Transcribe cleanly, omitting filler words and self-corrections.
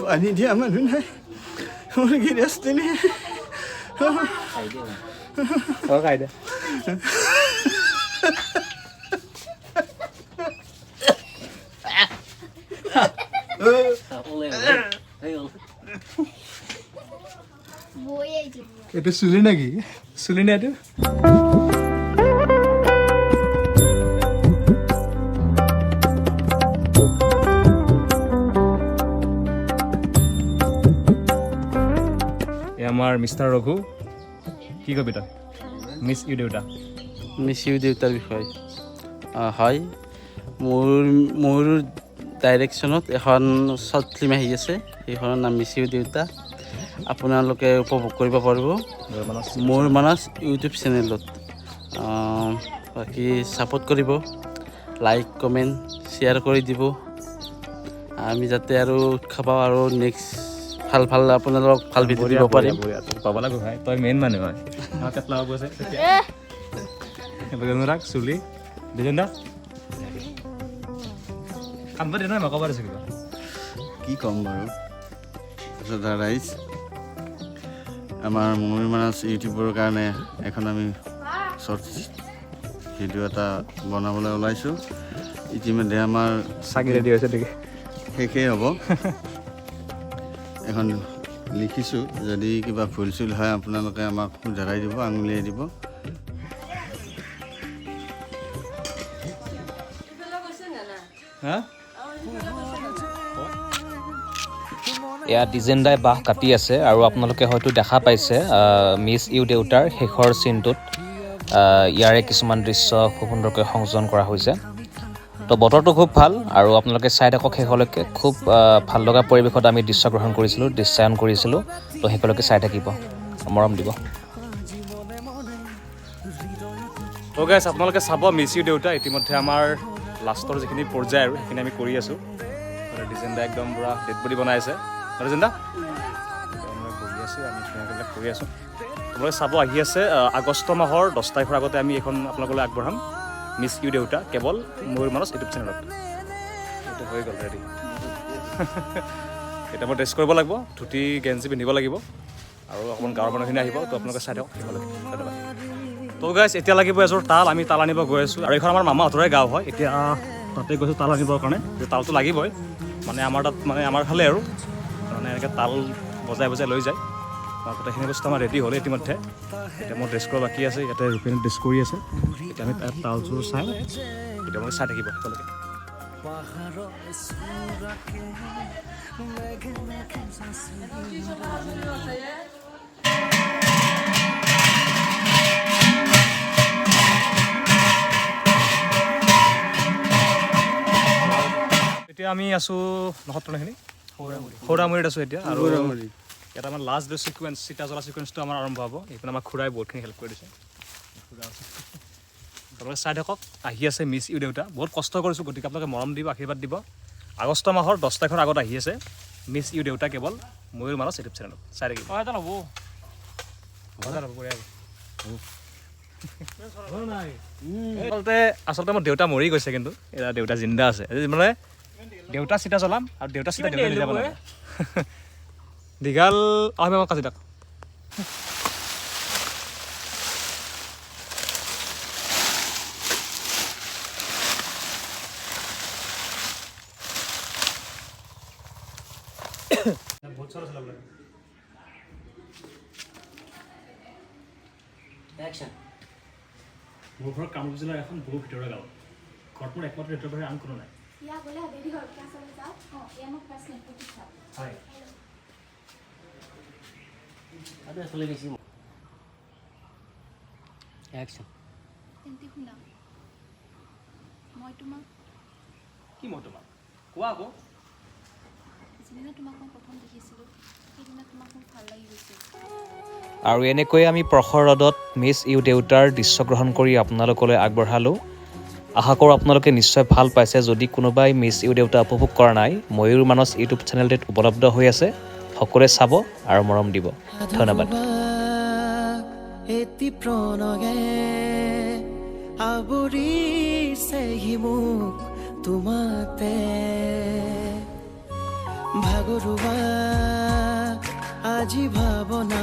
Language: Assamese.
পানী দিয়া মানুহ নাই মুৰ্গী ৰাস্তানি খাই দে এইটো চুলি নেকি চুলি নে এইটো আমাৰ মিষ্টাৰ ৰঘু কি কবি তই মিছ ইউ দেউতা মিছ ইউ দেউতাৰ বিষয়ে হয় মোৰ ডাইৰেকশ্যনত এখন শ্বৰ্ট ফিল্ম আহি আছে সেইখনৰ নাম মিছ ইউ দেউতা আপোনালোকে উপভোগ কৰিব পাৰিব মোৰ মানস ইউটিউব চেনেলত বাকী ছাপোৰ্ট কৰিব লাইক কমেণ্ট শ্বেয়াৰ কৰি দিব আমি যাতে আৰু উৎসাহ পাওঁ আৰু নেক্সট ভাল আপোনালোকক ভাল ভিডিঅ' দিব পাৰিম পাব লাগিব ভাই তই মেইন মানুহ হয় পেটলা হ'ব আছে ৰাখ চুলি দুজন দা কামবা দে নহয় মই ক'ব পাৰিছোঁ কিবা কি ক'ম বাৰু ৰাইজ আমাৰ ময়ূৰ মানস ইউটিউবৰ কাৰণে এখন আমি শ্বৰ্ট ভিডিঅ' এটা বনাবলৈ ওলাইছোঁ ইতিমধ্যে আমাৰ চাগি ৰেডি হৈছে নেকি শেষেই হ'ব এখন লিখিছোঁ যদি কিবা ভুল চুল হয় আপোনালোকে আমাক শুধৰাই দিব আঙুলিয়াই দিব এয়া ডিজেণ্ডাই বাঁহ কাটি আছে আৰু আপোনালোকে হয়তো দেখা পাইছে মিছ ইউ দেউতাৰ শেষৰ চিনটোত ইয়াৰে কিছুমান দৃশ্য খুব সুন্দৰকৈ সংযোজন কৰা হৈছে তো বতৰটো খুব ভাল আৰু আপোনালোকে চাই থাকক শেষলৈকে খুব ভাল লগা পৰিৱেশত আমি দৃশ্য গ্ৰহণ কৰিছিলোঁ দৃশ্যায়ন কৰিছিলোঁ তো শেষলৈকে চাই থাকিব মৰম দিব তো গাইছ আপোনালোকে চাব মিছ ইউ দেউতা ইতিমধ্যে আমাৰ লাষ্টৰ যিখিনি পৰ্যায় আৰু সেইখিনি আমি কৰি আছোঁ ডিজেণ্ডা একদম পূৰা ডেড বডি বনাই আছে ডিজেণ্ডা কৰি আছোঁ আমি ধুনীয়াকৈ কৰি আছোঁ আপোনালোকে চাব আহি আছে আগষ্ট মাহৰ 10 তাৰিখৰ আগতে আমি এখন আপোনালোকলৈ আগবঢ়াম মিছ ইউ দেউতা কেৱল ময়ূৰ মানস ইউটিউব চেনেলত এইটো হৈ গ'ল ৰেডি এতিয়া মই ড্ৰেছ কৰিব লাগিব ধুতি গেঞ্জি পিন্ধিব লাগিব আৰু অকণমান গাঁৱৰ মানুহখিনি আহিব তো আপোনালোকে চাই দিয়ক ধন্যবাদ তো গাইছ এতিয়া লাগিব এযোৰ তাল আমি তাল আনিব গৈ আছোঁ আৰু এইখন আমাৰ মামাহঁতৰে গাঁও হয় এতিয়া তাতে গৈছোঁ তাল আনিবৰ কাৰণে যে তালটো লাগিবই মানে আমাৰ তাত মানে আমাৰ ফালে আৰু মানে এনেকৈ তাল বজাই লৈ যায় গোটেইখিনি বস্তু আমাৰ ৰেডি হ'লে ইতিমধ্যে এতিয়া মোৰ ড্ৰেছ কৰা বাকী আছে ইয়াতে ৰূপেনে ড্ৰেছ কৰি আছে এতিয়া আমি তাত তালযোৰ চাই এতিয়া মই চাই থাকিব তেওঁলোকে এতিয়া আমি আছোঁ নসত্ৰখিনি সৌৰামুৰিত আছোঁ এতিয়া আৰু ইয়াত আমাৰ লাষ্ট ডে ছিকুৱেঞ্চ চিতা জ্বলা ছিকুৱেঞ্চটো আমাৰ আৰম্ভ হ'ব এইপিনে আমাৰ খুৰাই বহুতখিনি হেল্প কৰি দিছে আপোনালোকে চাই থাকক আহি আছে মিছ ইউ দেউতা বহুত কষ্ট কৰিছোঁ গতিকে আপোনালোকে মৰম দিব আশীৰ্বাদ দিব আগষ্ট মাহৰ 10 তাৰিখৰ আগত আহি আছে মিছ ইউ দেউতা কেৱল ময়ূৰ মানস ইউটিউব চেনেলত চাই থাকিব আচলতে মোৰ দেউতা মৰি গৈছে কিন্তু এতিয়া দেউতা জিন্দা আছে মানে দেউতা চিতা জ্বলাম আৰু দেউতা চিতা নিজে বনাম দীঘাল আমি আমাক কাজি থাক মোৰ ঘৰত কামৰূপ জিলাৰ এখন বহু ভিতৰুৱা গাঁও ঘৰত মোৰ একমাত্ৰ নেটৰ বাহিৰে আন কোনো নাই হয় কি মই তোমাক কোৱা আকৌ আৰু এনেকৈ আমি প্ৰখৰ ৰ'দত মিছ ইউ দেউতাৰ দৃশ্য গ্ৰহণ কৰি আপোনালোকলৈ আগবঢ়ালোঁ আশা কৰোঁ আপোনালোকে নিশ্চয় ভাল পাইছে যদি কোনোবাই মিছ ইউ দেউতা উপভোগ কৰা নাই ময়ূৰ মানস ইউটিউব চেনেলটোত উপলব্ধ হৈ আছে সকলোৱে চাব আৰু মৰম দিব ধন্যবাদ এতি প্ৰণয়ে আৱৰিছে মোক তোমাতে ভাগৰুৱা আজি ভাৱনা